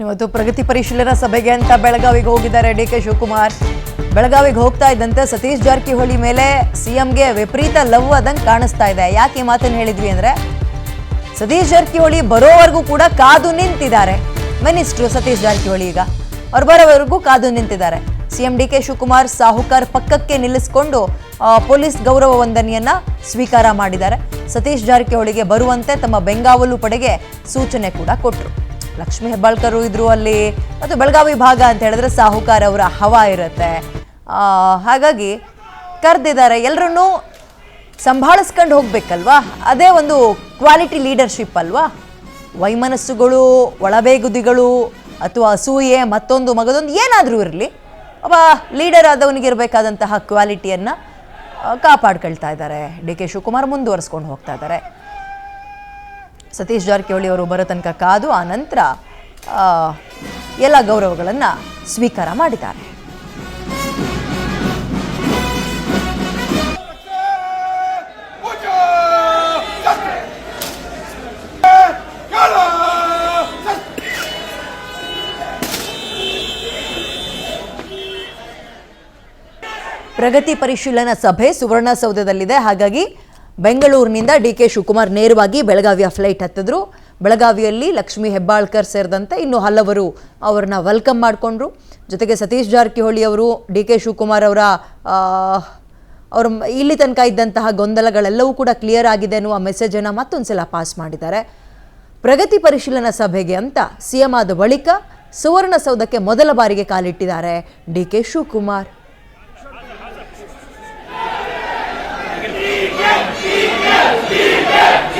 ಇವತ್ತು ಪ್ರಗತಿ ಪರಿಶೀಲನಾ ಸಭೆಗೆ ಅಂತ ಬೆಳಗಾವಿಗೆ ಹೋಗಿದ್ದಾರೆ ಡಿಕೆ ಶಿವಕುಮಾರ್. ಬೆಳಗಾವಿಗೆ ಹೋಗ್ತಾ ಇದ್ದಂತೆ ಸತೀಶ್ ಜಾರಕಿಹೊಳಿ ಮೇಲೆ ಸಿಎಂಗೆ ವಿಪರೀತ ಲವ್ ಆದಂಗೆ ಕಾಣಿಸ್ತಾ ಇದೆ. ಯಾಕೆ ಈ ಮಾತನ್ನು ಹೇಳಿದ್ವಿ ಅಂದ್ರೆ, ಸತೀಶ್ ಜಾರಕಿಹೊಳಿ ಬರೋವರೆಗೂ ಕೂಡ ಕಾದು ನಿಂತಿದ್ದಾರೆ. ಮಿನಿಸ್ಟ್ರು ಸತೀಶ್ ಜಾರಕಿಹೊಳಿ ಈಗ ಅವ್ರು ಬರೋವರೆಗೂ ಕಾದು ನಿಂತಿದ್ದಾರೆ. ಸಿಎಂ ಡಿಕೆ ಶಿವಕುಮಾರ್ ಸಾಹುಕಾರ್ ಪಕ್ಕಕ್ಕೆ ನಿಲ್ಲಿಸಿಕೊಂಡು ಪೊಲೀಸ್ ಗೌರವ ವಂದನೆಯನ್ನ ಸ್ವೀಕಾರ ಮಾಡಿದ್ದಾರೆ. ಸತೀಶ್ ಜಾರಕಿಹೊಳಿಗೆ ಬರುವಂತೆ ತಮ್ಮ ಬೆಂಗಾವಲು ಪಡೆಗೆ ಸೂಚನೆ ಕೂಡ ಕೊಟ್ಟರು. ಲಕ್ಷ್ಮೀ ಹೆಬ್ಬಾಳ್ಕರ್ ಇದ್ರು ಅಲ್ಲಿ. ಮತ್ತು ಬೆಳಗಾವಿ ಭಾಗ ಅಂತ ಹೇಳಿದ್ರೆ ಸಾಹುಕಾರ್ ಅವರ ಹವಾ ಇರುತ್ತೆ. ಹಾಗಾಗಿ ಕರೆದಿದ್ದಾರೆ. ಎಲ್ಲರನ್ನೂ ಸಂಭಾಳಿಸ್ಕೊಂಡು ಹೋಗ್ಬೇಕಲ್ವಾ, ಅದೇ ಒಂದು ಕ್ವಾಲಿಟಿ ಲೀಡರ್ಶಿಪ್ ಅಲ್ವಾ. ವೈಮನಸ್ಸುಗಳು, ಒಳಬೇಗುದಿಗಳು ಅಥವಾ ಅಸೂಯೆ, ಮತ್ತೊಂದು ಮಗದೊಂದು ಏನಾದರೂ ಇರಲಿ, ಒಬ್ಬ ಲೀಡರ್ ಆದವನಿಗೆ ಇರಬೇಕಾದಂತಹ ಕ್ವಾಲಿಟಿಯನ್ನು ಕಾಪಾಡ್ಕೊಳ್ತಾ ಇದ್ದಾರೆ. ಡಿ ಕೆ ಶಿವಕುಮಾರ್ ಮುಂದುವರಿಸ್ಕೊಂಡು ಹೋಗ್ತಾ ಇದ್ದಾರೆ. ಸತೀಶ್ ಜಾರಕಿಹೊಳಿ ಅವರು ಬರೋ ತನಕ ಕಾದು ಆ ನಂತರ ಎಲ್ಲ ಗೌರವಗಳನ್ನು ಸ್ವೀಕಾರ ಮಾಡಿದ್ದಾರೆ. ಪ್ರಗತಿ ಪರಿಶೀಲನಾ ಸಭೆ ಸುವರ್ಣಸೌಧದಲ್ಲಿದೆ. ಹಾಗಾಗಿ ಬೆಂಗಳೂರಿನಿಂದ ಡಿ ಕೆ ಶಿವಕುಮಾರ್ ನೇರವಾಗಿ ಬೆಳಗಾವಿಯ ಫ್ಲೈಟ್ ಹತ್ತಿದ್ರು. ಬೆಳಗಾವಿಯಲ್ಲಿ ಲಕ್ಷ್ಮೀ ಹೆಬ್ಬಾಳ್ಕರ್ ಸೇರಿದಂತೆ ಇನ್ನು ಹಲವರು ಅವ್ರನ್ನ ವೆಲ್ಕಮ್ ಮಾಡಿಕೊಂಡ್ರು. ಜೊತೆಗೆ ಸತೀಶ್ ಜಾರಕಿಹೊಳಿ ಅವರು ಡಿ ಕೆ ಶಿವಕುಮಾರ್ ಅವರ ಇಲ್ಲಿ ತನಕ ಇದ್ದಂತಹ ಗೊಂದಲಗಳೆಲ್ಲವೂ ಕೂಡ ಕ್ಲಿಯರ್ ಆಗಿದೆ ಅನ್ನುವ ಮೆಸೇಜನ್ನು ಮತ್ತೊಂದು ಸಲ ಪಾಸ್ ಮಾಡಿದ್ದಾರೆ. ಪ್ರಗತಿ ಪರಿಶೀಲನಾ ಸಭೆಗೆ ಅಂತ ಸಿಎಂ ಆದ ಬಳಿಕ ಸುವರ್ಣಸೌಧಕ್ಕೆ ಮೊದಲ ಬಾರಿಗೆ ಕಾಲಿಟ್ಟಿದ್ದಾರೆ ಡಿ ಕೆ ಶಿವಕುಮಾರ್. Yeah.